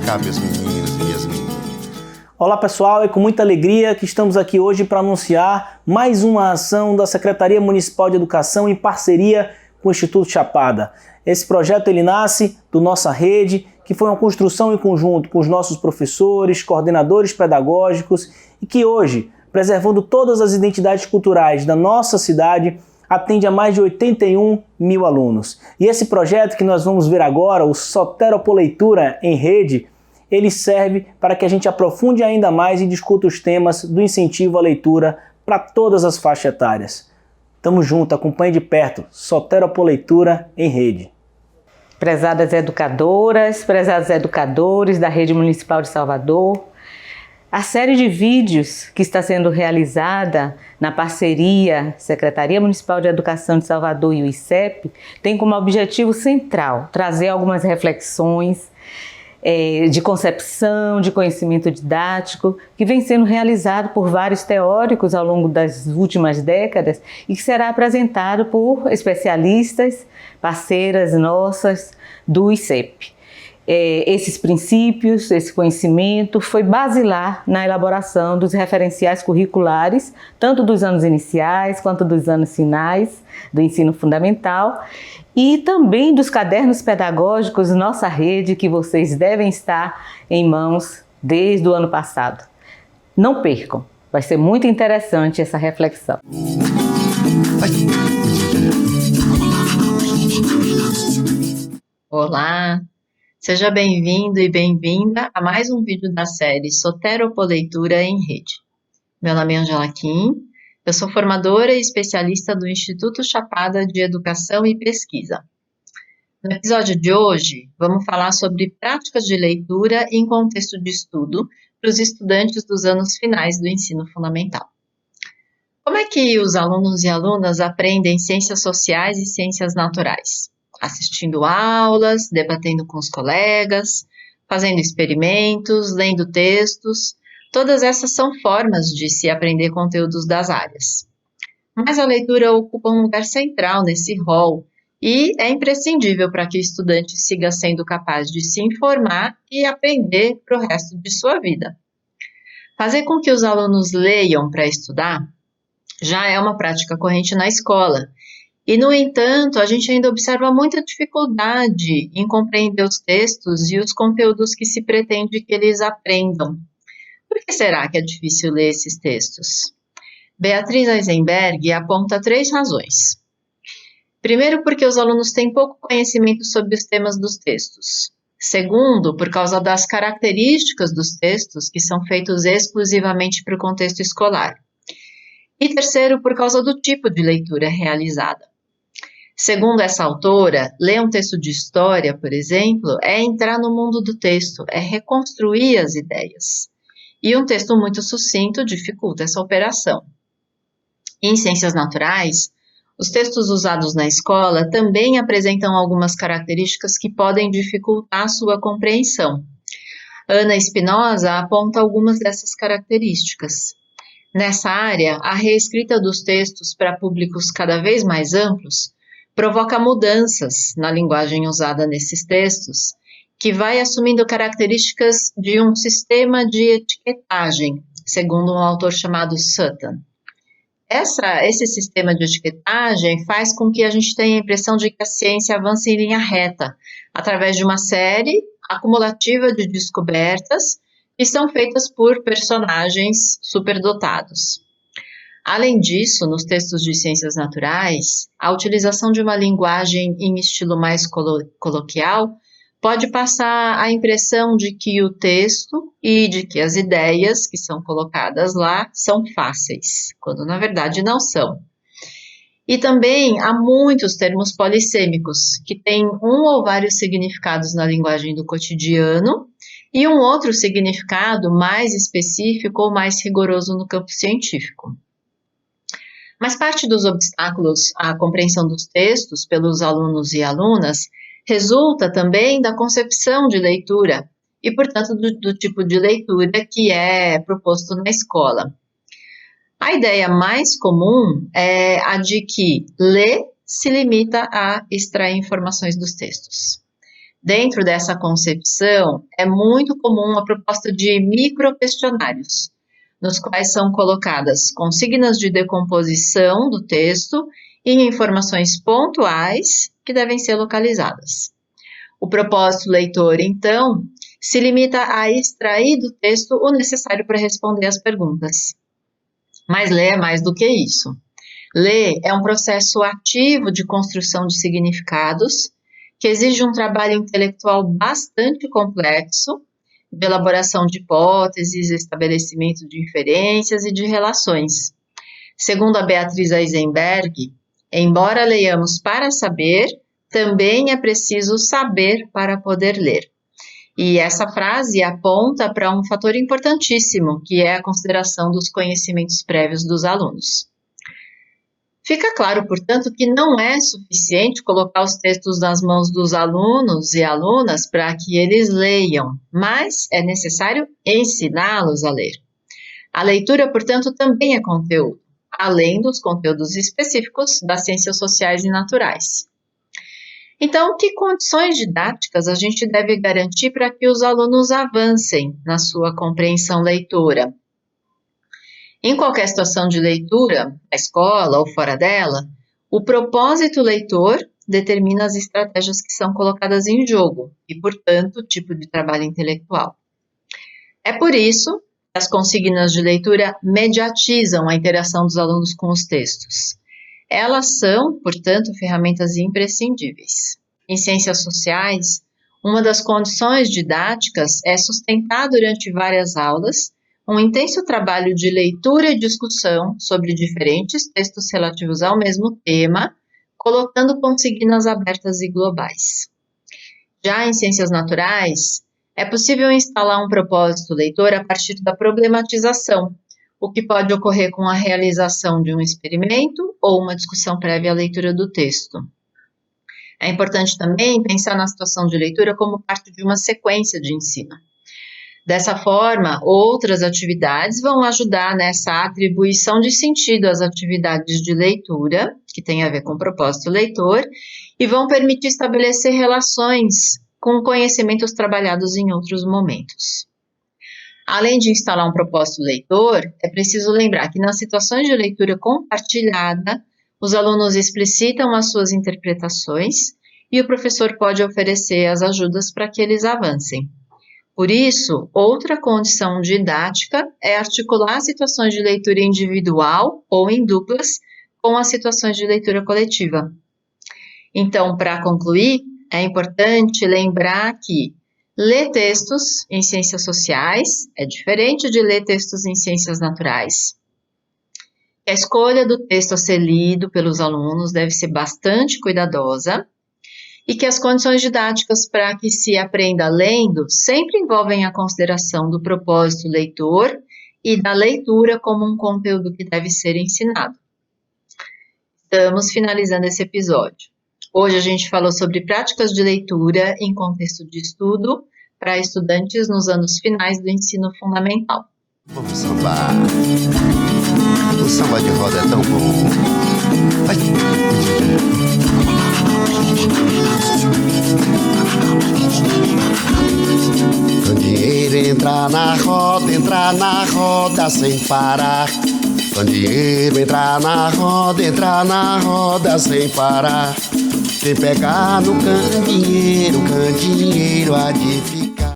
cá, meus meninos e minhas meninas. Olá pessoal, é com muita alegria que estamos aqui hoje para anunciar mais uma ação da Secretaria Municipal de Educação em parceria com o Instituto Chapada. Esse projeto ele nasce do Nossa Rede, que foi uma construção em conjunto com os nossos professores, coordenadores pedagógicos e que hoje, preservando todas as identidades culturais da nossa cidade, atende a mais de 81 mil alunos. E esse projeto que nós vamos ver agora, o Soteropoleitura em Rede, ele serve para que a gente aprofunde ainda mais e discuta os temas do incentivo à leitura para todas as faixas etárias. Tamo junto, acompanhe de perto, Soteropoleitura em Rede. Prezadas educadoras, prezados educadores da Rede Municipal de Salvador, a série de vídeos que está sendo realizada na parceria Secretaria Municipal de Educação de Salvador e o ICEP tem como objetivo central trazer algumas reflexões de concepção, de conhecimento didático, que vem sendo realizado por vários teóricos ao longo das últimas décadas e que será apresentado por especialistas, parceiras nossas do ICEP. Esses princípios, esse conhecimento foi basilar na elaboração dos referenciais curriculares, tanto dos anos iniciais quanto dos anos finais do ensino fundamental, e também dos cadernos pedagógicos Nossa Rede, que vocês devem estar em mãos desde o ano passado. Não percam, vai ser muito interessante essa reflexão. Olá, seja bem-vindo e bem-vinda a mais um vídeo da série Soteropoleitura em Rede. Meu nome é Angela Kim. Eu sou formadora e especialista do Instituto Chapada de Educação e Pesquisa. No episódio de hoje, vamos falar sobre práticas de leitura em contexto de estudo para os estudantes dos anos finais do ensino fundamental. Como é que os alunos e alunas aprendem ciências sociais e ciências naturais? Assistindo aulas, debatendo com os colegas, fazendo experimentos, lendo textos. Todas essas são formas de se aprender conteúdos das áreas. Mas a leitura ocupa um lugar central nesse rol e é imprescindível para que o estudante siga sendo capaz de se informar e aprender para o resto de sua vida. Fazer com que os alunos leiam para estudar já é uma prática corrente na escola. E, no entanto, a gente ainda observa muita dificuldade em compreender os textos e os conteúdos que se pretende que eles aprendam. Por que será que é difícil ler esses textos? Beatriz Eisenberg aponta 3 razões. Primeiro, porque os alunos têm pouco conhecimento sobre os temas dos textos. Segundo, por causa das características dos textos que são feitos exclusivamente para o contexto escolar. E terceiro, por causa do tipo de leitura realizada. Segundo essa autora, ler um texto de história, por exemplo, é entrar no mundo do texto, é reconstruir as ideias. E um texto muito sucinto dificulta essa operação. Em ciências naturais, os textos usados na escola também apresentam algumas características que podem dificultar a sua compreensão. Ana Espinosa aponta algumas dessas características. Nessa área, a reescrita dos textos para públicos cada vez mais amplos provoca mudanças na linguagem usada nesses textos, que vai assumindo características de um sistema de etiquetagem, segundo um autor chamado Sutton. Esse sistema de etiquetagem faz com que a gente tenha a impressão de que a ciência avança em linha reta, através de uma série acumulativa de descobertas que são feitas por personagens superdotados. Além disso, nos textos de ciências naturais, a utilização de uma linguagem em estilo mais coloquial pode passar a impressão de que o texto e de que as ideias que são colocadas lá são fáceis, quando na verdade não são. E também há muitos termos polissêmicos, que têm um ou vários significados na linguagem do cotidiano e um outro significado mais específico ou mais rigoroso no campo científico. Mas parte dos obstáculos à compreensão dos textos pelos alunos e alunas resulta também da concepção de leitura e, portanto, do tipo de leitura que é proposto na escola. A ideia mais comum é a de que ler se limita a extrair informações dos textos. Dentro dessa concepção, é muito comum a proposta de microquestionários, nos quais são colocadas consignas de decomposição do texto e informações pontuais que devem ser localizadas. O propósito leitor, então, se limita a extrair do texto o necessário para responder às perguntas. Mas ler é mais do que isso. Ler é um processo ativo de construção de significados que exige um trabalho intelectual bastante complexo, de elaboração de hipóteses, estabelecimento de inferências e de relações. Segundo a Beatriz Eisenberg, embora leiamos para saber, também é preciso saber para poder ler. E essa frase aponta para um fator importantíssimo, que é a consideração dos conhecimentos prévios dos alunos. Fica claro, portanto, que não é suficiente colocar os textos nas mãos dos alunos e alunas para que eles leiam, mas é necessário ensiná-los a ler. A leitura, portanto, também é conteúdo, além dos conteúdos específicos das ciências sociais e naturais. Então, que condições didáticas a gente deve garantir para que os alunos avancem na sua compreensão leitora? Em qualquer situação de leitura, na escola ou fora dela, o propósito leitor determina as estratégias que são colocadas em jogo e, portanto, o tipo de trabalho intelectual. É por isso que as consignas de leitura mediatizam a interação dos alunos com os textos. Elas são, portanto, ferramentas imprescindíveis. Em ciências sociais, uma das condições didáticas é sustentar durante várias aulas um intenso trabalho de leitura e discussão sobre diferentes textos relativos ao mesmo tema, colocando consignas abertas e globais. Já em ciências naturais, é possível instalar um propósito leitor a partir da problematização, o que pode ocorrer com a realização de um experimento ou uma discussão prévia à leitura do texto. É importante também pensar na situação de leitura como parte de uma sequência de ensino. Dessa forma, outras atividades vão ajudar nessa atribuição de sentido às atividades de leitura, que tem a ver com o propósito leitor, e vão permitir estabelecer relações com conhecimentos trabalhados em outros momentos. Além de instalar um propósito leitor, é preciso lembrar que nas situações de leitura compartilhada, os alunos explicitam as suas interpretações e o professor pode oferecer as ajudas para que eles avancem. Por isso, outra condição didática é articular situações de leitura individual ou em duplas com as situações de leitura coletiva. Então, para concluir, é importante lembrar que ler textos em ciências sociais é diferente de ler textos em ciências naturais. A escolha do texto a ser lido pelos alunos deve ser bastante cuidadosa e que as condições didáticas para que se aprenda lendo sempre envolvem a consideração do propósito leitor e da leitura como um conteúdo que deve ser ensinado. Estamos finalizando esse episódio. Hoje a gente falou sobre práticas de leitura em contexto de estudo para estudantes nos anos finais do ensino fundamental. Vamos sambar. O samba de roda é tão bom. Ai. Candeeiro entrar na roda sem parar. Candeeiro entrar na roda sem parar. Quem pegar no candeeiro há de ficar.